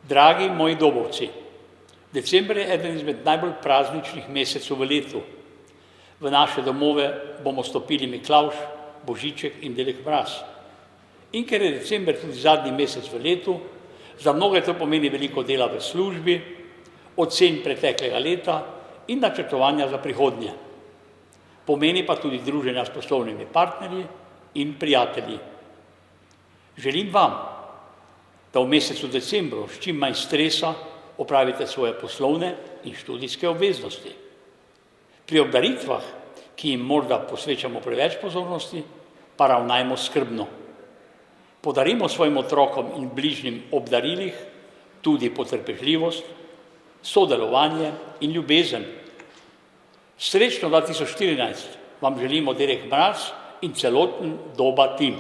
Dragi moji dobovci, december je eden izmed najbolj prazničnih mesecev v letu. V naše domove bomo stopili Miklavž, Božiček in Dedek Mraz. In ker je december tudi zadnji mesec v letu, za mnoge to pomeni veliko dela v službi, ocen preteklega leta in načrtovanja za prihodnje. Pomeni pa tudi druženja s poslovnimi partnerji in prijatelji. Želim vam, da v mesecu decembru s čim manj stresa opravite svoje poslovne in študijske obveznosti. Pri obdaritvah, ki jim morda posvečamo preveč pozornosti, pa ravnajmo skrbno. Podarimo svojim otrokom in bližnjim ob darilih tudi potrpežljivost, sodelovanje in ljubezen. Srečno 2014 vam želimo Dedek Mraz in celoten Doba tim.